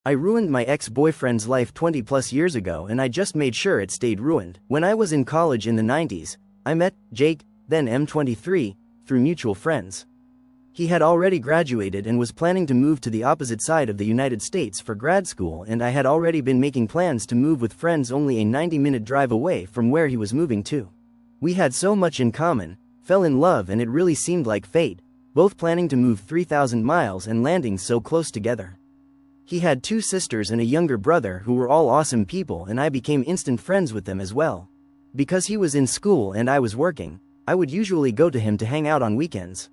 I ruined my ex-boyfriend's life 20 plus years ago and I just made sure it stayed ruined. When I was in college in the 90s, I met Jake, then M23, through mutual friends. He had already graduated and was planning to move to the opposite side of the United States for grad school, and I had already been making plans to move with friends only a 90-minute drive away from where he was moving to. We had so much in common, fell in love, and it really seemed like fate, both planning to move 3,000 miles and landing so close together. He had 2 sisters and a younger brother who were all awesome people, and I became instant friends with them as well. Because he was in school and I was working, I would usually go to him to hang out on weekends.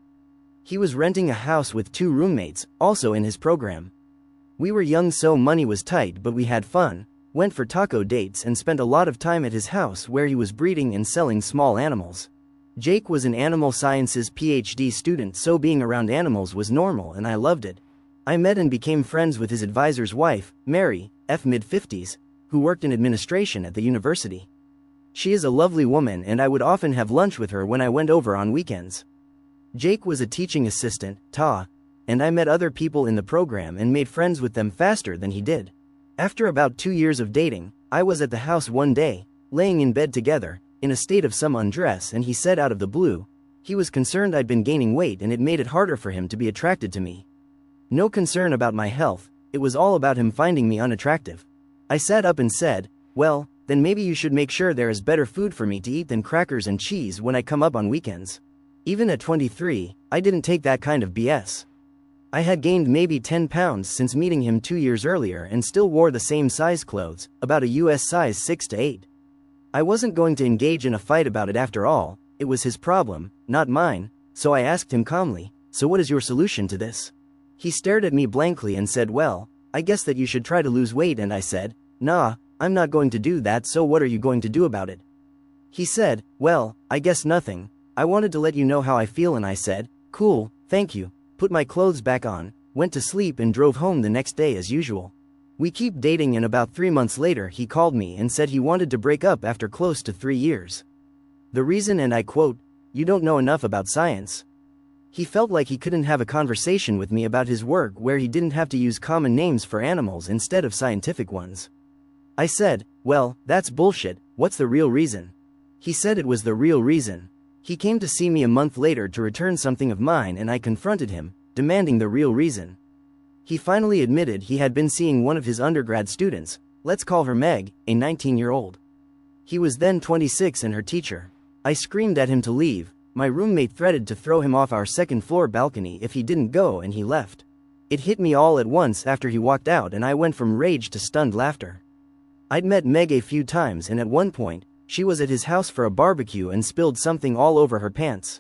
He was renting a house with 2 roommates, also in his program. We were young, so money was tight, but we had fun, went for taco dates, and spent a lot of time at his house where he was breeding and selling small animals. Jake was an animal sciences PhD student, so being around animals was normal and I loved it. I met and became friends with his advisor's wife, Mary, mid-50s, who worked in administration at the university. She is a lovely woman and I would often have lunch with her when I went over on weekends. Jake was a teaching assistant, and I met other people in the program and made friends with them faster than he did. After about 2 years of dating, I was at the house one day, laying in bed together, in a state of some undress, and he said out of the blue, he was concerned I'd been gaining weight and it made it harder for him to be attracted to me. No concern about my health, it was all about him finding me unattractive. I sat up and said, well, then maybe you should make sure there is better food for me to eat than crackers and cheese when I come up on weekends. Even at 23, I didn't take that kind of BS. I had gained maybe 10 pounds since meeting him 2 years earlier and still wore the same size clothes, about a US size 6 to 8. I wasn't going to engage in a fight about it after all, it was his problem, not mine, so I asked him calmly, so what is your solution to this? He stared at me blankly and said, well, I guess that you should try to lose weight, and I said, nah, I'm not going to do that, so what are you going to do about it? He said, well, I guess nothing, I wanted to let you know how I feel, and I said, cool, thank you, put my clothes back on, went to sleep and drove home the next day as usual. We keep dating and about 3 months later he called me and said he wanted to break up after close to 3 years. The reason, and I quote, you don't know enough about science. He felt like he couldn't have a conversation with me about his work where he didn't have to use common names for animals instead of scientific ones. I said, well, that's bullshit, what's the real reason? He said it was the real reason. He came to see me a month later to return something of mine and I confronted him, demanding the real reason. He finally admitted he had been seeing one of his undergrad students, let's call her Meg, a 19-year-old. He was then 26 and her teacher. I screamed at him to leave. My roommate threatened to throw him off our second-floor balcony if he didn't go, and he left. It hit me all at once after he walked out and I went from rage to stunned laughter. I'd met Meg a few times and at one point, she was at his house for a barbecue and spilled something all over her pants.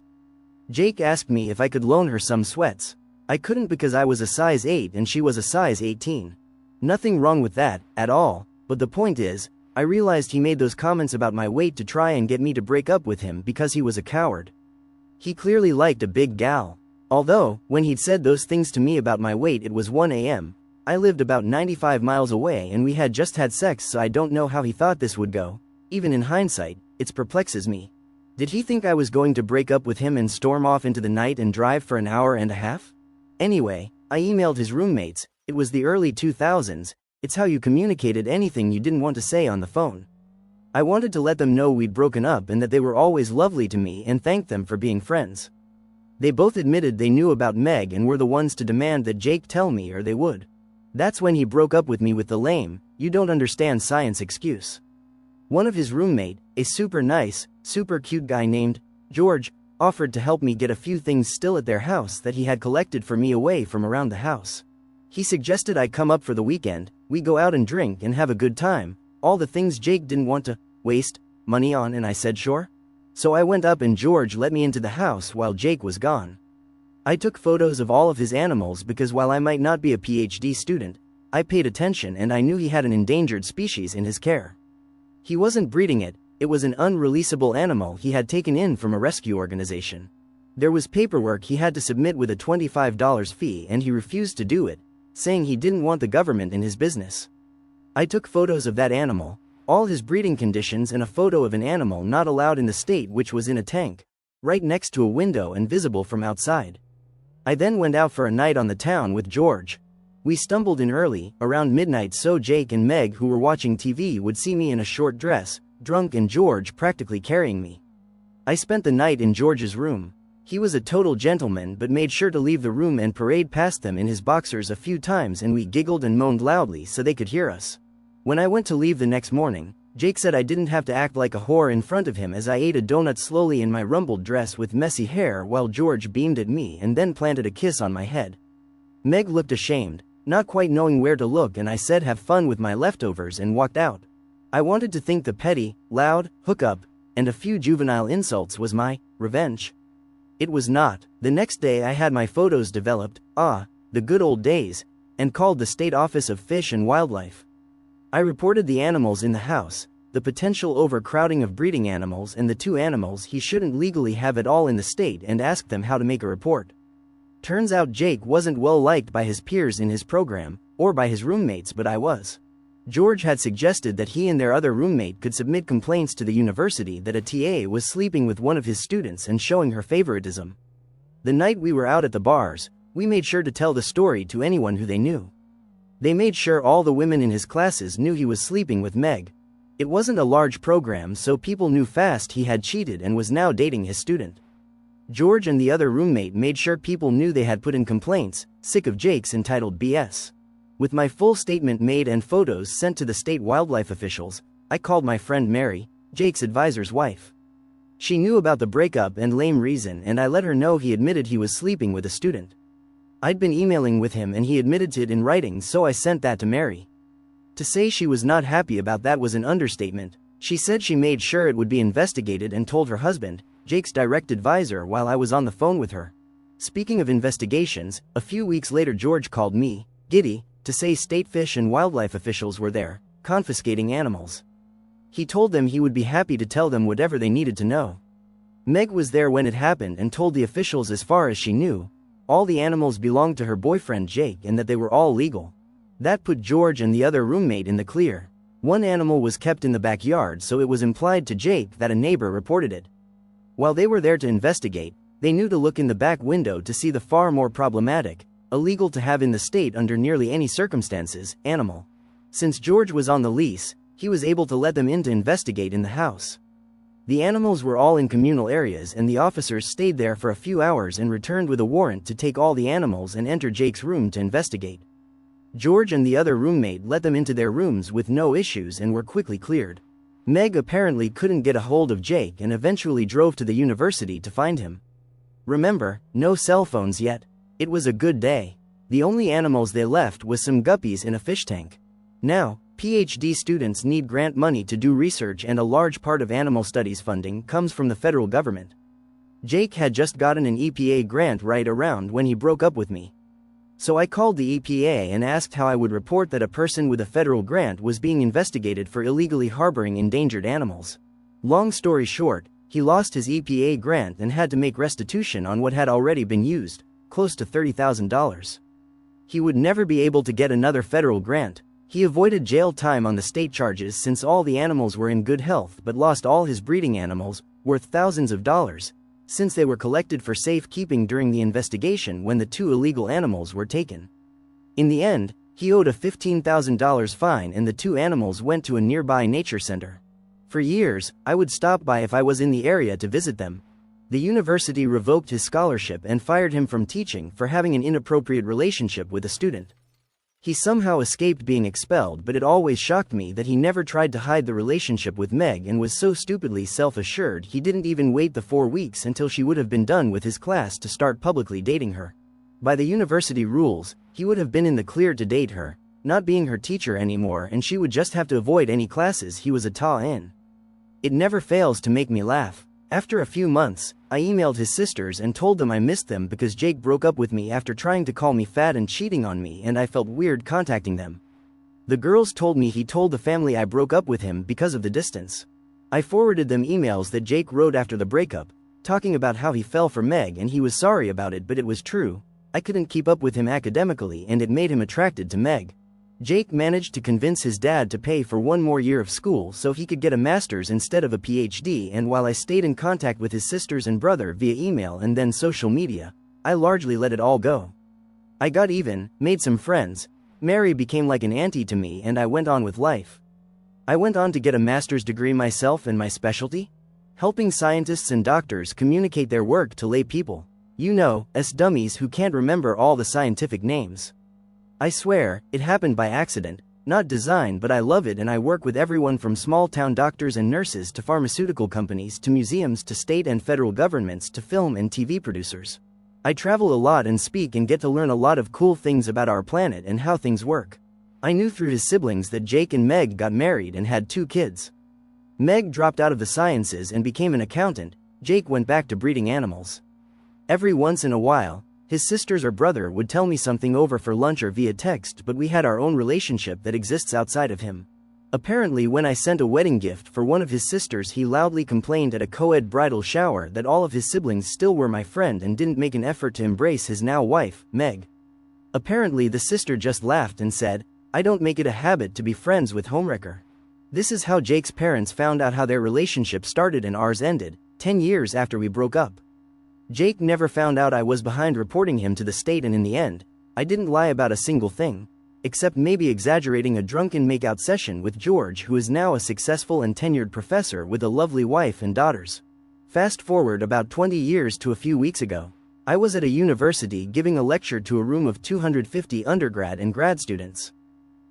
Jake asked me if I could loan her some sweats. I couldn't because I was a size 8 and she was a size 18. Nothing wrong with that, at all, but the point is, I realized he made those comments about my weight to try and get me to break up with him because he was a coward. He clearly liked a big gal. Although, when he'd said those things to me about my weight it was 1 a.m. I lived about 95 miles away and we had just had sex, so I don't know how he thought this would go. Even in hindsight, it perplexes me. Did he think I was going to break up with him and storm off into the night and drive for an hour and a half? Anyway, I emailed his roommates, it was the early 2000s, it's how you communicated anything you didn't want to say on the phone. I wanted to let them know we'd broken up and that they were always lovely to me and thanked them for being friends. They both admitted they knew about Meg and were the ones to demand that Jake tell me or they would. That's when he broke up with me with the lame, you don't understand science excuse. One of his roommate, a super nice, super cute guy named George, offered to help me get a few things still at their house that he had collected for me away from around the house. He suggested I come up for the weekend, we go out and drink and have a good time, all the things Jake didn't want to waste money on, and I said sure. So I went up and George let me into the house while Jake was gone. I took photos of all of his animals because while I might not be a PhD student, I paid attention and I knew he had an endangered species in his care. He wasn't breeding it, it was an unreleasable animal he had taken in from a rescue organization. There was paperwork he had to submit with a $25 fee and he refused to do it, saying he didn't want the government in his business. I took photos of that animal, all his breeding conditions, and a photo of an animal not allowed in the state which was in a tank, right next to a window and visible from outside. I then went out for a night on the town with George. We stumbled in early, around midnight, so Jake and Meg, who were watching TV, would see me in a short dress, drunk, and George practically carrying me. I spent the night in George's room. He was a total gentleman but made sure to leave the room and parade past them in his boxers a few times, and we giggled and moaned loudly so they could hear us. When I went to leave the next morning, Jake said I didn't have to act like a whore in front of him as I ate a donut slowly in my rumpled dress with messy hair while George beamed at me and then planted a kiss on my head. Meg looked ashamed, not quite knowing where to look, and I said have fun with my leftovers and walked out. I wanted to think the petty, loud, hookup, and a few juvenile insults was my revenge. It was not. The next day I had my photos developed, the good old days, and called the State Office of Fish and Wildlife. I reported the animals in the house, the potential overcrowding of breeding animals, and the 2 animals he shouldn't legally have at all in the state, and asked them how to make a report. Turns out Jake wasn't well liked by his peers in his program, or by his roommates, but I was. George had suggested that he and their other roommate could submit complaints to the university that a TA was sleeping with one of his students and showing her favoritism. The night we were out at the bars, we made sure to tell the story to anyone who they knew. They made sure all the women in his classes knew he was sleeping with Meg. It wasn't a large program, so people knew fast he had cheated and was now dating his student. George and the other roommate made sure people knew they had put in complaints, sick of Jake's entitled BS. With my full statement made and photos sent to the state wildlife officials, I called my friend Mary, Jake's advisor's wife. She knew about the breakup and lame reason, and I let her know he admitted he was sleeping with a student. I'd been emailing with him and he admitted to it in writing, so I sent that to Mary. To say she was not happy about that was an understatement. She said she made sure it would be investigated and told her husband, Jake's direct advisor, while I was on the phone with her. Speaking of investigations, a few weeks later George called me, giddy, to say state fish and wildlife officials were there, confiscating animals. He told them he would be happy to tell them whatever they needed to know. Meg was there when it happened and told the officials as far as she knew, all the animals belonged to her boyfriend Jake and that they were all legal. That put George and the other roommate in the clear. One animal was kept in the backyard, so it was implied to Jake that a neighbor reported it. While they were there to investigate, they knew to look in the back window to see the far more problematic, illegal to have in the state under nearly any circumstances, animal. Since George was on the lease, he was able to let them in to investigate in the house. The animals were all in communal areas and the officers stayed there for a few hours and returned with a warrant to take all the animals and enter Jake's room to investigate. George and the other roommate let them into their rooms with no issues and were quickly cleared. Meg apparently couldn't get a hold of Jake and eventually drove to the university to find him. Remember, no cell phones yet. It was a good day. The only animals they left was some guppies in a fish tank. Now, PhD students need grant money to do research, and a large part of animal studies funding comes from the federal government. Jake had just gotten an EPA grant right around when he broke up with me. So I called the EPA and asked how I would report that a person with a federal grant was being investigated for illegally harboring endangered animals. Long story short, he lost his EPA grant and had to make restitution on what had already been used, close to $30,000. He would never be able to get another federal grant. He avoided jail time on the state charges since all the animals were in good health, but lost all his breeding animals, worth thousands of dollars, since they were collected for safekeeping during the investigation when the 2 illegal animals were taken. In the end, he owed a $15,000 fine and the 2 animals went to a nearby nature center. For years, I would stop by if I was in the area to visit them. The university revoked his scholarship and fired him from teaching for having an inappropriate relationship with a student. He somehow escaped being expelled, but it always shocked me that he never tried to hide the relationship with Meg and was so stupidly self-assured he didn't even wait the 4 weeks until she would have been done with his class to start publicly dating her. By the university rules, he would have been in the clear to date her, not being her teacher anymore, and she would just have to avoid any classes he was a TA in. It never fails to make me laugh. After a few months, I emailed his sisters and told them I missed them because Jake broke up with me after trying to call me fat and cheating on me, and I felt weird contacting them. The girls told me he told the family I broke up with him because of the distance. I forwarded them emails that Jake wrote after the breakup, talking about how he fell for Meg and he was sorry about it, but it was true. I couldn't keep up with him academically and it made him attracted to Meg. Jake managed to convince his dad to pay for 1 more year of school so he could get a master's instead of a PhD, and while I stayed in contact with his sisters and brother via email and then social media, I largely let it all go. I got even, made some friends, Mary became like an auntie to me and I went on with life. I went on to get a master's degree myself and my specialty? Helping scientists and doctors communicate their work to lay people. You know, us dummies who can't remember all the scientific names. I swear, it happened by accident, not design, but I love it and I work with everyone from small-town doctors and nurses to pharmaceutical companies to museums to state and federal governments to film and TV producers. I travel a lot and speak and get to learn a lot of cool things about our planet and how things work. I knew through his siblings that Jake and Meg got married and had 2 kids. Meg dropped out of the sciences and became an accountant. Jake went back to breeding animals. Every once in a while, his sisters or brother would tell me something over for lunch or via text, but we had our own relationship that exists outside of him. Apparently when I sent a wedding gift for one of his sisters, he loudly complained at a co-ed bridal shower that all of his siblings still were my friend and didn't make an effort to embrace his now wife, Meg. Apparently the sister just laughed and said, "I don't make it a habit to be friends with homewrecker." This is how Jake's parents found out how their relationship started and ours ended, 10 years after we broke up. Jake never found out I was behind reporting him to the state, and in the end, I didn't lie about a single thing, except maybe exaggerating a drunken makeout session with George, who is now a successful and tenured professor with a lovely wife and daughters. Fast forward about 20 years to a few weeks ago. I was at a university giving a lecture to a room of 250 undergrad and grad students.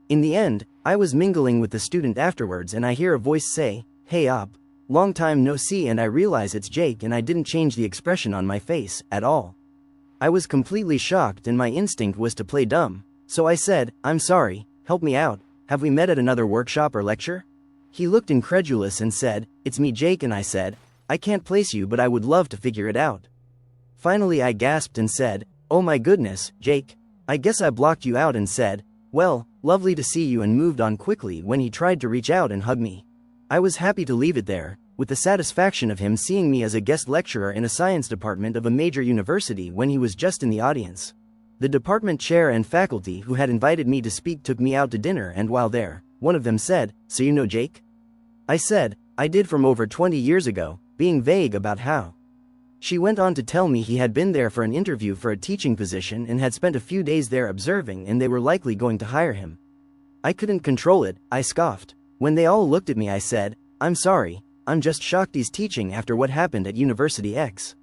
In the end, I was mingling with the student afterwards and I hear a voice say, "Hey op, long time no see," and I realize it's Jake and I didn't change the expression on my face at all. I was completely shocked and my instinct was to play dumb, so I said, "I'm sorry, help me out, have we met at another workshop or lecture?" He looked incredulous and said, "It's me Jake," and I said, "I can't place you but I would love to figure it out." Finally I gasped and said, "Oh my goodness, Jake, I guess I blocked you out," and said, "Well, lovely to see you," and moved on quickly when he tried to reach out and hug me. I was happy to leave it there, with the satisfaction of him seeing me as a guest lecturer in a science department of a major university when he was just in the audience. The department chair and faculty who had invited me to speak took me out to dinner, and while there, one of them said, "So you know Jake?" I said, "I did, from over 20 years ago," being vague about how. She went on to tell me he had been there for an interview for a teaching position and had spent a few days there observing, and they were likely going to hire him. I couldn't control it, I scoffed. When they all looked at me I said, "I'm sorry, I'm just shocked he's teaching after what happened at University X."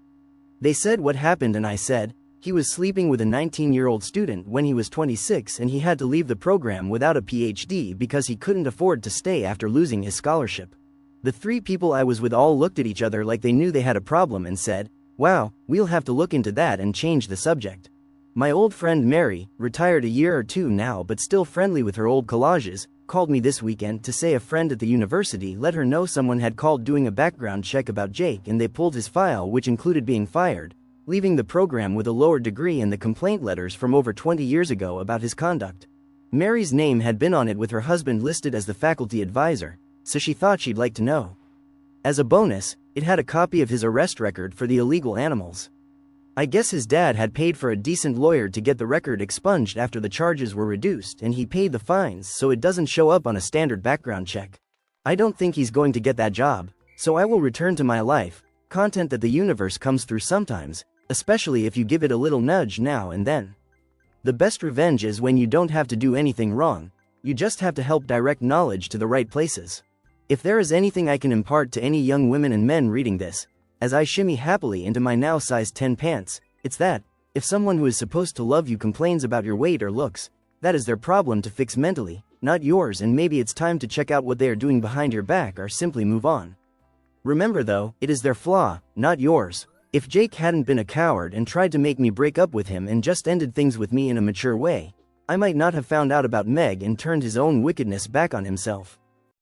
They said, "What happened?" and I said, "He was sleeping with a 19-year-old student when he was 26 and he had to leave the program without a PhD because he couldn't afford to stay after losing his scholarship." The 3 people I was with all looked at each other like they knew they had a problem and said, "Wow, we'll have to look into that," and change the subject. My old friend Mary, retired a year or 2 now but still friendly with her old collages, called me this weekend to say a friend at the university let her know someone had called doing a background check about Jake and they pulled his file, which included being fired, leaving the program with a lower degree, and the complaint letters from over 20 years ago about his conduct. Mary's name had been on it with her husband listed as the faculty advisor, so she thought she'd like to know. As a bonus, it had a copy of his arrest record for the illegal animals. I guess his dad had paid for a decent lawyer to get the record expunged after the charges were reduced, and he paid the fines so it doesn't show up on a standard background check. I don't think he's going to get that job, so I will return to my life, content that the universe comes through sometimes, especially if you give it a little nudge now and then. The best revenge is when you don't have to do anything wrong, you just have to help direct knowledge to the right places. If there is anything I can impart to any young women and men reading this, as I shimmy happily into my now size 10 pants, it's that, if someone who is supposed to love you complains about your weight or looks, that is their problem to fix mentally, not yours, and maybe it's time to check out what they are doing behind your back or simply move on. Remember though, it is their flaw, not yours. If Jake hadn't been a coward and tried to make me break up with him and just ended things with me in a mature way, I might not have found out about Meg and turned his own wickedness back on himself.